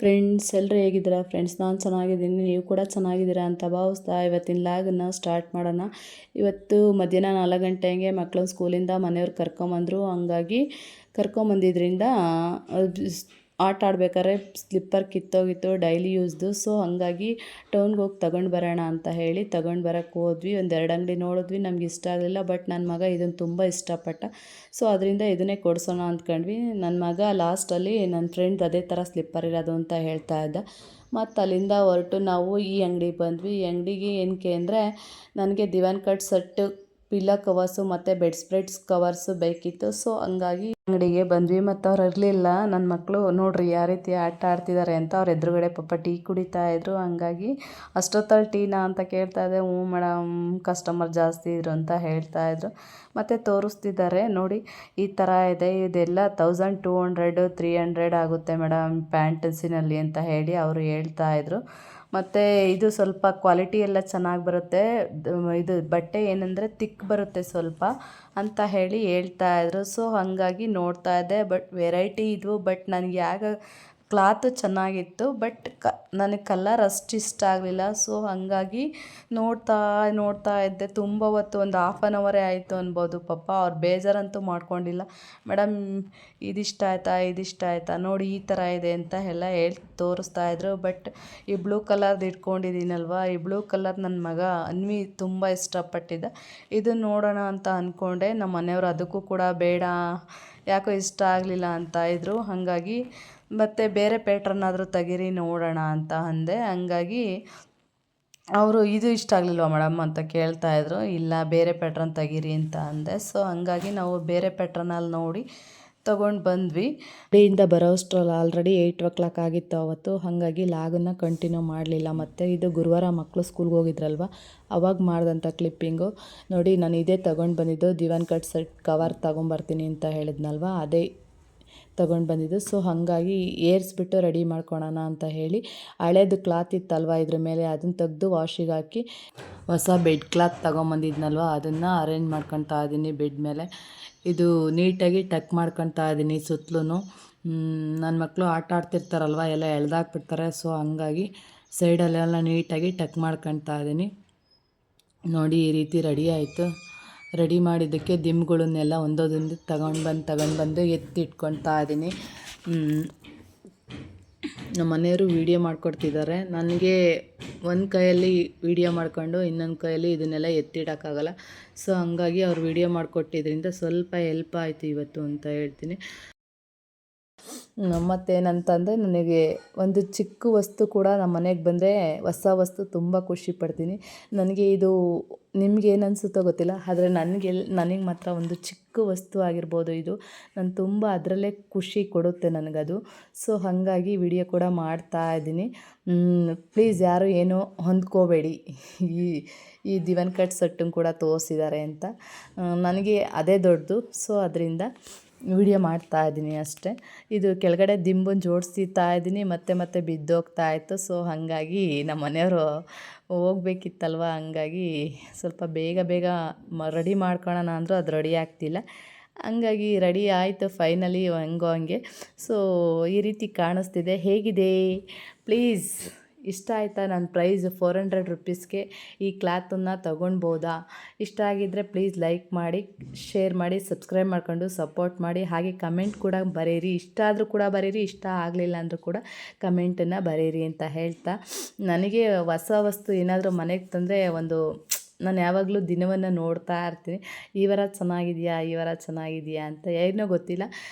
Friends ಎಲ್ಲರೂ ಹೇಗಿದ್ದೀರಾ friends? ನಾನು ಚೆನ್ನಾಗಿದ್ದೀನಿ, ನೀವು ಕೂಡ ಚೆನ್ನಾಗಿದ್ದೀರಾ ಅಂತ ಭಾವಿಸ್ತಾ ಇವತ್ತಿನ ಲಾಗನ್ನು ಸ್ಟಾರ್ಟ್ ಮಾಡೋಣ. ಇವತ್ತು ಮಧ್ಯಾಹ್ನ 4 ಗಂಟೆ ಹಂಗೆ ಮಕ್ಕಳನ್ನ ಸ್ಕೂಲಿಂದ ಮನೆಯವ್ರು ಕರ್ಕೊಂಬಂದರು. ಹಂಗಾಗಿ ಕರ್ಕೊಂಬಂದಿದ್ದರಿಂದ ಆಟ ಆಡ್ಬೇಕಾದ್ರೆ ಸ್ಲಿಪ್ಪರ್ ಕಿತ್ತೋಗಿತ್ತು, ಡೈಲಿ ಯೂಸ್ದು. ಸೊ ಹಾಗಾಗಿ ಟೌನ್ಗೆ ಹೋಗಿ ತಗೊಂಡು ಬರೋಣ ಅಂತ ಹೇಳಿ ತಗೊಂಡು ಬರೋಕ್ಕೆ ಹೋದ್ವಿ. ಒಂದೆರಡು ಅಂಗಡಿ ನೋಡಿದ್ವಿ, ನಮ್ಗೆ ಇಷ್ಟ ಆಗಲಿಲ್ಲ. ಬಟ್ ನನ್ನ ಮಗ ಇದನ್ನು ತುಂಬ ಇಷ್ಟಪಟ್ಟ. ಸೊ ಅದರಿಂದ ಇದನ್ನೇ ಕೊಡಿಸೋಣ ಅಂದ್ಕೊಂಡ್ವಿ. ನನ್ನ ಮಗ ಲಾಸ್ಟಲ್ಲಿ ನನ್ನ ಫ್ರೆಂಡ್ ಅದೇ ಥರ ಸ್ಲಿಪ್ಪರ್ ಇರೋದು ಅಂತ ಹೇಳ್ತಾ ಇದ್ದ. ಮತ್ತು ಅಲ್ಲಿಂದ ಹೊರಟು ನಾವು ಈ ಅಂಗಡಿಗೆ ಬಂದ್ವಿ. ಈ ಅಂಗಡಿಗೆ ಏನಕ್ಕೆ ಅಂದರೆ ನನಗೆ ದಿವಾನ್ ಕಟ್ ಸೆಟ್ಟು, ಪಿಲ್ಲೋ ಕವರ್ಸು ಮತ್ತು ಬೆಡ್ ಸ್ಪ್ರೆಡ್ಸ್ ಕವರ್ಸು ಬೇಕಿತ್ತು. ಸೊ ಹಂಗಾಗಿ ಅಂಗಡಿಗೆ ಬಂದ್ವಿ. ಮತ್ತು ಅವ್ರು ಇರಲಿಲ್ಲ. ನನ್ನ ಮಕ್ಕಳು ನೋಡ್ರಿ ಯಾವ ರೀತಿ ಆಟ ಆಡ್ತಿದ್ದಾರೆ ಅಂತ ಅವ್ರ ಎದುರುಗಡೆ ಪಾಪ ಟೀ ಕುಡಿತಾಯಿದ್ರು. ಹಂಗಾಗಿ ಅಷ್ಟೊತ್ತಲ್ಲಿ ಟೀನಾ ಅಂತ ಕೇಳ್ತಾಯಿದ್ದೆ. ಹ್ಞೂ ಮೇಡಮ್, ಕಸ್ಟಮರ್ ಜಾಸ್ತಿ ಇದ್ರು ಅಂತ ಹೇಳ್ತಾಯಿದ್ರು. ಮತ್ತು ತೋರಿಸ್ತಿದ್ದಾರೆ ನೋಡಿ, ಈ ಥರ ಇದೆ. ಇದೆಲ್ಲ 1200 300 ಆಗುತ್ತೆ ಮೇಡಮ್ ಪ್ಯಾಂಟಸಿನಲ್ಲಿ ಅಂತ ಹೇಳಿ ಅವರು ಹೇಳ್ತಾಯಿದ್ರು. ಮತ್ತು ಇದು ಸ್ವಲ್ಪ ಕ್ವಾಲಿಟಿ ಎಲ್ಲ ಚೆನ್ನಾಗಿ ಬರುತ್ತೆ, ಇದು ಬಟ್ಟೆ ಏನಂದರೆ ತಿಕ್ ಬರುತ್ತೆ ಸ್ವಲ್ಪ ಅಂತ ಹೇಳಿ ಹೇಳ್ತಾಯಿದ್ರು. ಸೊ ಹಾಗಾಗಿ ನೋಡ್ತಾ ಇದ್ದೆ. ಬಟ್ ವೆರೈಟಿ ಇದ್ವು. ಬಟ್ ನನಗೆ ಕ್ಲಾತು ಚೆನ್ನಾಗಿತ್ತು. ಬಟ್ ನನಗೆ ಕಲರ್ ಅಷ್ಟು ಇಷ್ಟ ಆಗಲಿಲ್ಲ. ಸೊ ಹಾಗಾಗಿ ನೋಡ್ತಾ ಇದ್ದೆ ತುಂಬ ಹೊತ್ತು, ಒಂದು ಹಾಫ್ ಆನ್ ಅವರೇ ಆಯಿತು ಅನ್ಬೋದು. ಪಾಪ ಅವ್ರು ಬೇಜಾರಂತೂ ಮಾಡ್ಕೊಂಡಿಲ್ಲ. ಮೇಡಮ್ ಇದಿಷ್ಟ ಆಯಿತಾ ನೋಡಿ, ಈ ಥರ ಇದೆ ಅಂತ ಎಲ್ಲ ಹೇಳಿ ತೋರಿಸ್ತಾಯಿದ್ರು. ಬಟ್ ಈ ಬ್ಲೂ ಕಲರ್ದು ಇಟ್ಕೊಂಡಿದ್ದೀನಲ್ವ, ಈ ಬ್ಲೂ ಕಲರ್ ನನ್ನ ಮಗ ಅನ್ವಿ ತುಂಬ ಇಷ್ಟಪಟ್ಟಿದ್ದ. ಇದು ನೋಡೋಣ ಅಂತ ಅಂದ್ಕೊಂಡೆ. ನಮ್ಮ ಮನೆಯವರು ಅದಕ್ಕೂ ಕೂಡ ಬೇಡ, ಯಾಕೋ ಇಷ್ಟ ಆಗಲಿಲ್ಲ ಅಂತ ಇದ್ದರು. ಹಾಗಾಗಿ ಮತ್ತು ಬೇರೆ ಪ್ಯಾಟ್ರನ್ ಆದರೂ ತೆಗೀರಿ ನೋಡೋಣ ಅಂತ ಅಂದೆ. ಹಂಗಾಗಿ ಅವರು ಇದು ಇಷ್ಟ ಆಗಲಿಲ್ವ ಮೇಡಮ್ ಅಂತ ಕೇಳ್ತಾಯಿದ್ರು. ಇಲ್ಲ, ಬೇರೆ ಪ್ಯಾಟ್ರನ್ ತೆಗೀರಿ ಅಂತ ಅಂದೆ. ಸೊ ಹಂಗಾಗಿ ನಾವು ಬೇರೆ ಪ್ಯಾಟ್ರನಲ್ಲಿ ನೋಡಿ ತೊಗೊಂಡು ಬಂದ್ವಿ. ಅಂಗಡಿಯಿಂದ ಬರೋಷ್ಟರಲ್ಲಿ ಆಲ್ರೆಡಿ 8 ಆಗಿತ್ತು ಅವತ್ತು. ಹಾಗಾಗಿ ಲಾಗನ್ನು ಕಂಟಿನ್ಯೂ ಮಾಡಲಿಲ್ಲ. ಮತ್ತು ಇದು ಗುರುವಾರ ಮಕ್ಕಳು ಸ್ಕೂಲ್ಗೆ ಹೋಗಿದ್ರಲ್ವ, ಅವಾಗ ಮಾಡಿದಂಥ ಕ್ಲಿಪ್ಪಿಂಗು ನೋಡಿ. ನಾನು ಇದೇ ತೊಗೊಂಡು ಬಂದಿದ್ದು, ದಿವಾನ್ ಕಟ್ ಸೆಟ್ ಕವರ್ ತೊಗೊಂಬರ್ತೀನಿ ಅಂತ ಹೇಳಿದ್ನಲ್ವ, ಅದೇ ತೊಗೊಂಡು ಬಂದಿದ್ದು. ಸೊ ಹಾಗಾಗಿ ಏರಿಸ್ಬಿಟ್ಟು ರೆಡಿ ಮಾಡ್ಕೊಳೋಣ ಅಂತ ಹೇಳಿ, ಹಳೇದು ಕ್ಲಾತ್ ಇತ್ತಲ್ವ ಇದ್ರ ಮೇಲೆ, ಅದನ್ನು ತೆಗೆದು ವಾಷಿಗೆ ಹಾಕಿ ಹೊಸ ಬೆಡ್ ಕ್ಲಾತ್ ತೊಗೊಂಬಂದಿದ್ನಲ್ವ, ಅದನ್ನು ಅರೇಂಜ್ ಮಾಡ್ಕೊತಾ ಇದ್ದೀನಿ ಬೆಡ್ ಮೇಲೆ. ಇದು ನೀಟಾಗಿ ಟಕ್ ಮಾಡ್ಕೊತಾ ಇದ್ದೀನಿ ಸುತ್ತಲೂ. ನನ್ನ ಮಕ್ಕಳು ಆಟ ಆಡ್ತಿರ್ತಾರಲ್ವ, ಎಲ್ಲ ಎಳ್ದಾಕ್ಬಿಡ್ತಾರೆ. ಸೊ ಹಂಗಾಗಿ ಸೈಡಲ್ಲೆಲ್ಲ ನೀಟಾಗಿ ಟಕ್ ಮಾಡ್ಕೊತಾ ಇದ್ದೀನಿ ನೋಡಿ. ಈ ರೀತಿ ರೆಡಿ ಆಯಿತು. ರೆಡಿ ಮಾಡಿದ್ದಕ್ಕೆ ದಿಂಬುಗಳನ್ನೆಲ್ಲ ಒಂದೊಂದು ತಗೊಂಡು ಬಂದು ಎತ್ತಿಟ್ಕೊತಾ ಇದ್ದೀನಿ. ನಮ್ಮ ಮನೆಯವರು ವೀಡಿಯೋ ಮಾಡಿಕೊಡ್ತಿದ್ದಾರೆ. ನನಗೆ ಒಂದು ಕೈಯಲ್ಲಿ ವೀಡಿಯೋ ಮಾಡ್ಕೊಂಡು ಇನ್ನೊಂದು ಕೈಯಲ್ಲಿ ಇದನ್ನೆಲ್ಲ ಎತ್ತಿಡೋಕ್ಕಾಗಲ್ಲ. ಸೊ ಹಂಗಾಗಿ ಅವ್ರು ವೀಡಿಯೋ ಮಾಡಿಕೊಟ್ಟಿದ್ರಿಂದ ಸ್ವಲ್ಪ ಹೆಲ್ಪ್ ಆಯಿತು ಇವತ್ತು ಅಂತ ಹೇಳ್ತೀನಿ. ಮತ್ತೇನಂತಂದರೆ, ನನಗೆ ಒಂದು ಚಿಕ್ಕ ವಸ್ತು ಕೂಡ ನಮ್ಮ ಮನೆಗೆ ಬಂದರೆ, ಹೊಸ ವಸ್ತು ತುಂಬ ಖುಷಿ ಪಡ್ತೀನಿ. ನನಗೆ ಇದು ನಿಮ್ಗೇನು ಅನಿಸುತ್ತೋ ಗೊತ್ತಿಲ್ಲ, ಆದರೆ ನನಗೆ ಮಾತ್ರ ಒಂದು ಚಿಕ್ಕ ವಸ್ತು ಆಗಿರ್ಬೋದು ಇದು, ನಾನು ತುಂಬ ಅದರಲ್ಲೇ ಖುಷಿ ಕೊಡುತ್ತೆ ನನಗದು. ಸೊ ಹಾಗಾಗಿ ವಿಡಿಯೋ ಕೂಡ ಮಾಡ್ತಾ ಇದ್ದೀನಿ. ಪ್ಲೀಸ್ ಯಾರು ಏನೋ ಹೊಂದ್ಕೋಬೇಡಿ, ಈ ದಿವಾನ್ ಕಟ್ ಸೆಟ್ಟನ್ನು ಕೂಡ ತೋರಿಸಿದ್ದಾರೆ ಅಂತ. ನನಗೆ ಅದೇ ದೊಡ್ಡದು. ಸೊ ಅದರಿಂದ ವಿಡಿಯೋ ಮಾಡ್ತಾ ಇದ್ದೀನಿ ಅಷ್ಟೇ. ಇದು ಕೆಳಗಡೆ ದಿಂಬನ್ನು ಜೋಡಿಸ್ತಾ ಇದ್ದೀನಿ, ಮತ್ತೆ ಬಿದ್ದೋಗ್ತಾ ಇತ್ತು. ಸೊ ಹಾಗಾಗಿ ನಮ್ಮ ಮನೆಯವರು ಹೋಗ್ಬೇಕಿತ್ತಲ್ವ, ಹಂಗಾಗಿ ಸ್ವಲ್ಪ ಬೇಗ ರೆಡಿ ಮಾಡ್ಕೊಳ್ಳೋಣ ಅಂದರು, ಅದು ರೆಡಿ ಆಗ್ತಿಲ್ಲ. ಹಂಗಾಗಿ ರೆಡಿ ಆಯಿತು ಫೈನಲಿ ಹೆಂಗೋ ಹಂಗೆ. ಸೊ ಈ ರೀತಿ ಕಾಣಿಸ್ತಿದೆ. ಹೇಗಿದೆ ಪ್ಲೀಸ್? ಇಷ್ಟ ಆಯಿತಾ? ನನ್ನ ಪ್ರೈಸ್ 400 ರುಪೀಸ್ಗೆ ಈ ಕ್ಲಾತನ್ನು ತೊಗೊಳ್ಬೋದಾ? ಇಷ್ಟ ಆಗಿದ್ದರೆ ಪ್ಲೀಸ್ ಲೈಕ್ ಮಾಡಿ, ಶೇರ್ ಮಾಡಿ, ಸಬ್ಸ್ಕ್ರೈಬ್ ಮಾಡ್ಕೊಂಡು ಸಪೋರ್ಟ್ ಮಾಡಿ. ಹಾಗೆ ಕಮೆಂಟ್ ಕೂಡ ಬರೀರಿ. ಇಷ್ಟ ಆದರೂ ಕೂಡ ಬರೀರಿ, ಇಷ್ಟ ಆಗಲಿಲ್ಲ ಅಂದರೂ ಕೂಡ ಕಮೆಂಟನ್ನು ಬರೀರಿ ಅಂತ ಹೇಳ್ತಾ, ನನಗೆ ಹೊಸ ವಸ್ತು ಏನಾದರೂ ಮನೆಗೆ ತಂದರೆ ನಾನು ಯಾವಾಗಲೂ ದಿನವನ್ನು ನೋಡ್ತಾ ಇರ್ತೀನಿ. ಈ ವಾರ ಚೆನ್ನಾಗಿದೆಯಾ ಅಂತ. ಏನೋ ಗೊತ್ತಿಲ್ಲ,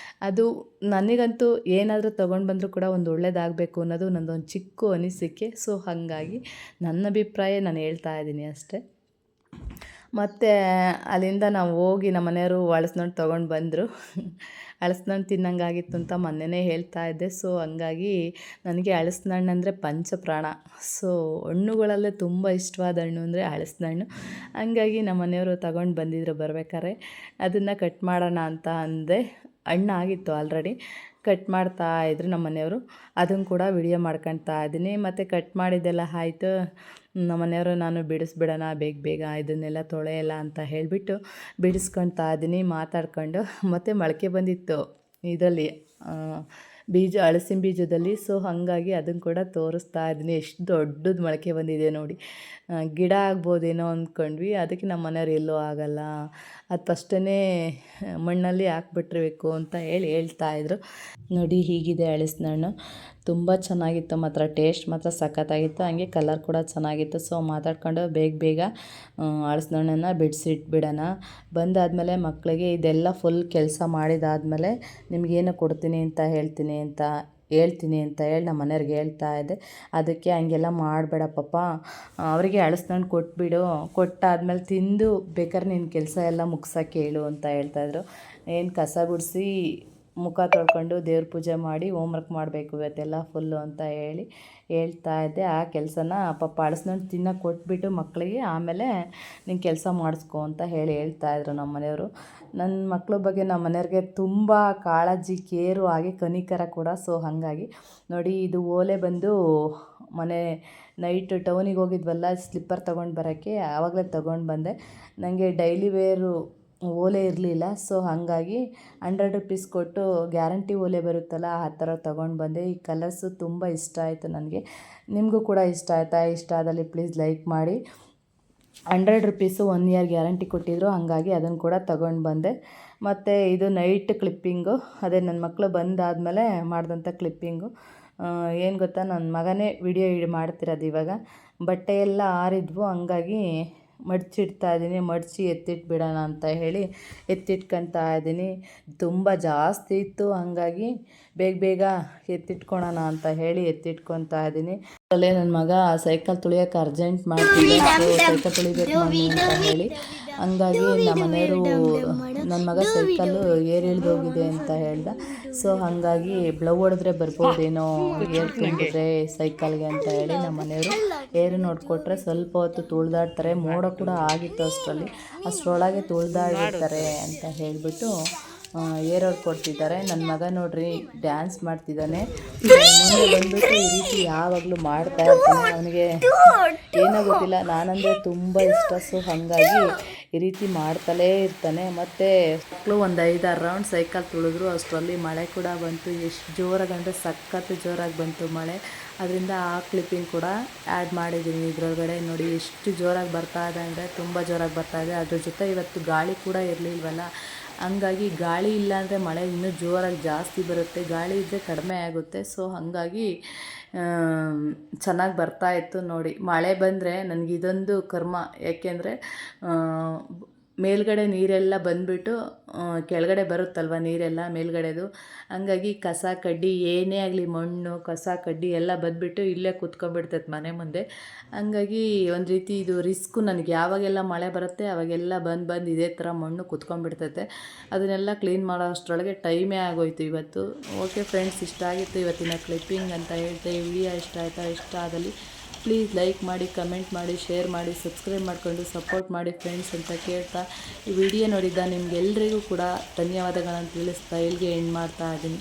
ಅದು ನನಗಂತೂ ಏನಾದರೂ ತೊಗೊಂಡು ಬಂದರೂ ಕೂಡ ಒಂದು ಒಳ್ಳೇದಾಗಬೇಕು ಅನ್ನೋದು ನನ್ನದೊಂದು ಚಿಕ್ಕ ಅನಿಸಿಕೆ. ಸೊ ಹಾಗಾಗಿ ನನ್ನ ಅಭಿಪ್ರಾಯ ನಾನು ಹೇಳ್ತಾ ಇದ್ದೀನಿ ಅಷ್ಟೇ. ಮತ್ತು ಅಲ್ಲಿಂದ ನಾವು ಹೋಗಿ ನಮ್ಮ ಮನೆಯವರು ಹಲಸಿನಣ್ಣು ತೊಗೊಂಡು ಬಂದರು. ಹಲಸಿನಣ್ಣು ತಿನ್ನಂಗಾಗಿತ್ತು ಅಂತ ಮೊನ್ನೆನೇ ಹೇಳ್ತಾ ಇದ್ದೆ. ಸೊ ಹಂಗಾಗಿ ನನಗೆ ಹಲಸಿನಣ್ಣು ಅಂದರೆ ಪಂಚಪ್ರಾಣ. ಸೊ ಹಣ್ಣುಗಳಲ್ಲೇ ತುಂಬ ಇಷ್ಟವಾದ ಹಣ್ಣು ಅಂದರೆ ಹಲಸಿನಣ್ಣು. ಹಂಗಾಗಿ ನಮ್ಮ ಮನೆಯವರು ತಗೊಂಡು ಬಂದಿದ್ರು ಬರ್ಬೇಕಾದ್ರೆ. ಅದನ್ನು ಕಟ್ ಮಾಡೋಣ ಅಂತ ಅಂದೆ. ಹಣ್ಣಾಗಿತ್ತು ಆಲ್ರೆಡಿ. ಕಟ್ ಮಾಡ್ತಾಯಿದ್ರು ನಮ್ಮ ಮನೆಯವರು. ಅದನ್ನು ಕೂಡ ವಿಡಿಯೋ ಮಾಡ್ಕೊತಾ ಇದ್ದೀನಿ. ಮತ್ತು ಕಟ್ ಮಾಡಿದ್ದೆಲ್ಲ ಆಯಿತು. ನಮ್ಮ ಮನೆಯವರು ನಾನು ಬಿಡಿಸ್ಬಿಡೋಣ ಬೇಗ ಇದನ್ನೆಲ್ಲ ತೊಳೆಯಲ್ಲ ಅಂತ ಹೇಳಿಬಿಟ್ಟು ಬಿಡಿಸ್ಕೊತಾ ಇದ್ದೀನಿ ಮಾತಾಡ್ಕೊಂಡು. ಮತ್ತು ಮೊಳಕೆ ಬಂದಿತ್ತು ಇದರಲ್ಲಿ ಬೀಜ ಹಲಸಿನ ಬೀಜದಲ್ಲಿ. ಸೊ ಹಾಗಾಗಿ ಅದನ್ನು ಕೂಡ ತೋರಿಸ್ತಾ ಇದ್ದೀನಿ. ಎಷ್ಟು ದೊಡ್ಡದು ಮೊಳಕೆ ಬಂದಿದೆ ನೋಡಿ. ಗಿಡ ಆಗ್ಬೋದೇನೋ ಅಂದ್ಕೊಂಡ್ವಿ. ಅದಕ್ಕೆ ನಮ್ಮ ಮನೆಯವ್ರು ಎಲ್ಲೂ ಆಗಲ್ಲ, ಅದು ಫಸ್ಟೇ ಮಣ್ಣಲ್ಲಿ ಹಾಕ್ಬಿಟ್ಟಿರ್ಬೇಕು ಅಂತ ಹೇಳ್ತಾಯಿದ್ರು. ನೋಡಿ ಹೀಗಿದೆ ಹಲಸಿನ ಹಣ್ಣು. ತುಂಬ ಚೆನ್ನಾಗಿತ್ತು ಮಾತ್ರ, ಟೇಸ್ಟ್ ಮಾತ್ರ ಸಖತ್ತಾಗಿತ್ತು. ಹಂಗೆ ಕಲರ್ ಕೂಡ ಚೆನ್ನಾಗಿತ್ತು. ಸೊ ಮಾತಾಡ್ಕೊಂಡು ಬೇಗ ಹಲಸಿನ ಹಣ್ಣನ್ನು ಬಿಡಿಸಿಟ್ಬಿಡೋಣ. ಬಂದಾದಮೇಲೆ ಮಕ್ಕಳಿಗೆ ಇದೆಲ್ಲ ಫುಲ್ ಕೆಲಸ ಮಾಡಿದಾದಮೇಲೆ ನಿಮಗೇನು ಕೊಡ್ತೀನಿ ಅಂತ ಹೇಳ್ತೀನಿ ಅಂತ ಹೇಳಿ ನಮ್ಮ ಮನೆಯವ್ರಿಗೆ ಹೇಳ್ತಾ ಇದ್ದೆ. ಅದಕ್ಕೆ ಹಂಗೆಲ್ಲ ಮಾಡಬೇಡ ಪಾಪ, ಅವರಿಗೆ ಹಲಸಿನ ಹಣ್ಣು ಕೊಟ್ಬಿಡು, ಕೊಟ್ಟಾದ್ಮೇಲೆ ತಿಂದು ಬೇಕಾದ್ರೆ ನಿನ್ನ ಕೆಲಸ ಎಲ್ಲ ಮುಗ್ಸೋಕ್ಕೆ ಹೇಳು ಅಂತ ಹೇಳ್ತಾಯಿದ್ರು. ಏನು ಕಸ ಗುಡಿಸಿ ಮುಖ ತೊಳ್ಕೊಂಡು ದೇವ್ರ ಪೂಜೆ ಮಾಡಿ ಹೋಮ್ವರ್ಕ್ ಮಾಡಬೇಕು ಇವತ್ತೆಲ್ಲ ಫುಲ್ಲು ಅಂತ ಹೇಳ್ತಾ ಇದ್ದೆ. ಆ ಕೆಲಸನ ಪಾಪ ಹಲಸಿನ ಹಣ್ಣು ತಿನ್ನೋಕೆ ಕೊಟ್ಬಿಟ್ಟು ಮಕ್ಕಳಿಗೆ ಆಮೇಲೆ ನೀನು ಕೆಲಸ ಮಾಡಿಸ್ಕೊ ಅಂತ ಹೇಳ್ತಾಯಿದ್ರು ನಮ್ಮ ಮನೆಯವರು. ನನ್ನ ಮಕ್ಕಳ ಬಗ್ಗೆ ನಮ್ಮ ಮನೆಯವ್ರಿಗೆ ತುಂಬ ಕಾಳಜಿ, ಕೇರು, ಹಾಗೆ ಕನಿಕರ ಕೂಡ. ಸೊ ಹಾಗಾಗಿ ನೋಡಿ, ಇದು ಓಲೆ ಬಂದು ನೈಟ್ ಟೌನಿಗೆ ಹೋಗಿದ್ವಲ್ಲ ಸ್ಲಿಪ್ಪರ್ ತೊಗೊಂಡು ಬರೋಕ್ಕೆ, ಆವಾಗಲೇ ತೊಗೊಂಡು ಬಂದೆ. ನನಗೆ ಡೈಲಿ ವೇರು ಓಲೆ ಇರಲಿಲ್ಲ. ಸೊ ಹಾಗಾಗಿ 100 ರುಪೀಸ್ ಕೊಟ್ಟು ಗ್ಯಾರಂಟಿ ಓಲೆ ಬರುತ್ತಲ್ಲ ಆ ಥರ ತೊಗೊಂಡು ಬಂದೆ. ಈ ಕಲರ್ಸು ತುಂಬ ಇಷ್ಟ ಆಯಿತು ನನಗೆ. ನಿಮಗೂ ಕೂಡ ಇಷ್ಟ ಆಯಿತಾ? ಇಷ್ಟ ಆದಲ್ಲಿ ಪ್ಲೀಸ್ ಲೈಕ್ ಮಾಡಿ. 100 ರುಪೀಸು 1 ಇಯರ್ ಗ್ಯಾರಂಟಿ ಕೊಟ್ಟಿದ್ರು, ಹಾಗಾಗಿ ಅದನ್ನು ಕೂಡ ತೊಗೊಂಡು ಬಂದೆ. ಮತ್ತು ಇದು ನೈಟ್ ಕ್ಲಿಪ್ಪಿಂಗು, ಅದೇ ನನ್ನ ಮಕ್ಕಳು ಬಂದಾದಮೇಲೆ ಮಾಡಿದಂಥ ಕ್ಲಿಪ್ಪಿಂಗು. ಏನು ಗೊತ್ತಾ, ನನ್ನ ಮಗನೇ ವಿಡಿಯೋ ಮಾಡ್ತಿರೋದು ಇವಾಗ. ಬಟ್ಟೆ ಎಲ್ಲ ಆರಿದ್ವು, ಹಂಗಾಗಿ ಮಡಚಿಡ್ತಾ ಇದ್ದೀನಿ. ಮಡಚಿ ಎತ್ತಿಟ್ಬಿಡೋಣ ಅಂತ ಹೇಳಿ ಎತ್ತಿಟ್ಕೊತಾ ಇದ್ದೀನಿ. ತುಂಬ ಜಾಸ್ತಿ ಇತ್ತು, ಹಾಗಾಗಿ ಬೇಗ ಎತ್ತಿಟ್ಕೊಳೋಣ ಅಂತ ಹೇಳಿ ಎತ್ತಿಟ್ಕೊತಾ ಇದ್ದೀನಿ. ಅಲ್ಲೇ ನನ್ನ ಮಗ ಸೈಕಲ್ ತುಳಿಯೋಕೆ ಅರ್ಜೆಂಟ್ ಮಾಡ್ತಿದ್ದೆ. ಸೈಕಲ್ ತುಳಿಬೇಕು ಮಮ್ಮಿ ಅಂತ ಹೇಳಿ, ಹಂಗಾಗಿ ನಮ್ಮ ಮನೆಯವರು ನನ್ನ ಮಗ ಸೈಕಲ್ಲು ಇಳಿದೋಗಿದೆ ಅಂತ ಹೇಳ್ದ. ಸೊ ಹಾಗಾಗಿ ಬ್ಲೌ ಹೊಡೆದ್ರೆ ಬರ್ಬೋದೇನೋ ಏರ್ ತುಂಬಿದ್ರೆ ಸೈಕಲ್ಗೆ ಅಂತ ಹೇಳಿ ನಮ್ಮ ಮನೆಯವರು ಏರು ನೋಡಿಕೊಟ್ರೆ ಸ್ವಲ್ಪ ಹೊತ್ತು ತುಳಿದಾಡ್ತಾರೆ. ಮೋಡ ಕೂಡ ಆಗಿತ್ತು ಅಷ್ಟರೊಳಗೆ ತುಳಿದಾಡಿರ್ತಾರೆ ಅಂತ ಹೇಳಿಬಿಟ್ಟು ಏರೋರು ಕೊಡ್ತಿದ್ದಾರೆ. ನನ್ನ ಮಗ ನೋಡ್ರಿ ಡ್ಯಾನ್ಸ್ ಮಾಡ್ತಿದ್ದಾನೆ. ಮುಂದೆ ಬಂದ್ಬಿಟ್ಟು ಈ ರೀತಿ ಯಾವಾಗಲೂ ಮಾಡ್ತಾ ಇರ್ತಾನೆ. ಅವನಿಗೆ ಏನೋ ಗೊತ್ತಿಲ್ಲ, ನಾನಂದರೆ ತುಂಬ ಇಷ್ಟ. ಸೊ ಹಾಗಾಗಿ ಈ ರೀತಿ ಮಾಡ್ತಲೇ ಇರ್ತಾನೆ. ಮತ್ತು ಮಕ್ಕಳು ಒಂದು 5-6 ರೌಂಡ್ ಸೈಕಲ್ ತುಳಿದ್ರು. ಅಷ್ಟರಲ್ಲಿ ಮಳೆ ಕೂಡ ಬಂತು. ಎಷ್ಟು ಜೋರಾಗಿ ಅಂದರೆ ಸಖತ್ತು ಜೋರಾಗಿ ಬಂತು ಮಳೆ. ಅದರಿಂದ ಆ ಕ್ಲಿಪ್ಪಿಂಗ್ ಕೂಡ ಆ್ಯಡ್ ಮಾಡಿದ್ದೀನಿ ಇದರೊಳಗಡೆ. ನೋಡಿ ಎಷ್ಟು ಜೋರಾಗಿ ಬರ್ತಾ ಇದೆ ಅಂದರೆ ತುಂಬ ಜೋರಾಗಿ ಬರ್ತಾ ಇದೆ. ಅದ್ರ ಜೊತೆ ಇವತ್ತು ಗಾಳಿ ಕೂಡ ಇರಲಿಲ್ವಲ್ಲ, ಹಂಗಾಗಿ ಗಾಳಿ ಇಲ್ಲ ಅಂದರೆ ಮಳೆ ಇನ್ನೂ ಜೋರಾಗಿ ಜಾಸ್ತಿ ಬರುತ್ತೆ, ಗಾಳಿ ಇದ್ದರೆ ಕಡಿಮೆ ಆಗುತ್ತೆ. ಸೊ ಹಾಗಾಗಿ ಚೆನ್ನಾಗಿ ಬರ್ತಾಯಿತ್ತು ನೋಡಿ. ಮಳೆ ಬಂದರೆ ನನಗಿದೊಂದು ಕರ್ಮ, ಯಾಕೆಂದರೆ ಮೇಲ್ಗಡೆ ನೀರೆಲ್ಲ ಬಂದುಬಿಟ್ಟು ಕೆಳಗಡೆ ಬರುತ್ತಲ್ವ ನೀರೆಲ್ಲ ಮೇಲ್ಗಡೆದು. ಹಂಗಾಗಿ ಕಸ ಕಡ್ಡಿ ಏನೇ ಆಗಲಿ, ಮಣ್ಣು ಕಸ ಕಡ್ಡಿ ಎಲ್ಲ ಬಂದುಬಿಟ್ಟು ಇಲ್ಲೇ ಕೂತ್ಕೊಂಡ್ಬಿಡ್ತೈತೆ ಮನೆ ಮುಂದೆ. ಹಂಗಾಗಿ ಒಂದು ರೀತಿ ಇದು ರಿಸ್ಕು ನನಗೆ. ಯಾವಾಗೆಲ್ಲ ಮಳೆ ಬರುತ್ತೆ ಅವಾಗೆಲ್ಲ ಬಂದು ಇದೇ ಥರ ಮಣ್ಣು ಕೂತ್ಕೊಂಡ್ಬಿಡ್ತೈತೆ. ಅದನ್ನೆಲ್ಲ ಕ್ಲೀನ್ ಮಾಡೋ ಅಷ್ಟರೊಳಗೆ ಟೈಮೇ ಆಗೋಯ್ತು ಇವತ್ತು. ಓಕೆ ಫ್ರೆಂಡ್ಸ್, ಇಷ್ಟ ಆಗಿತ್ತು ಇವತ್ತಿನ ಕ್ಲಿಪ್ಪಿಂಗ್ ಅಂತ ಹೇಳ್ತೆ. ಈ ವಿಡಿಯೋ ಇಷ್ಟ ಆಯಿತಾ? ಇಷ್ಟ ಆದಲ್ಲಿ ಪ್ಲೀಸ್ ಲೈಕ್ ಮಾಡಿ, ಕಮೆಂಟ್ ಮಾಡಿ, ಶೇರ್ ಮಾಡಿ, ಸಬ್ಸ್ಕ್ರೈಬ್ ಮಾಡಿಕೊಂಡು ಸಪೋರ್ಟ್ ಮಾಡಿ ಫ್ರೆಂಡ್ಸ್ ಅಂತ ಕೇಳ್ತಾ, ಈ ವಿಡಿಯೋ ನೋಡಿದ್ದ ನಿಮಗೆಲ್ಲರಿಗೂ ಕೂಡ ಧನ್ಯವಾದಗಳನ್ನು ತಿಳಿಸ್ತಾ ಇಲ್ಲಿಗೆ ಎಂಡ್ ಮಾಡ್ತಾ ಇದ್ದೀನಿ.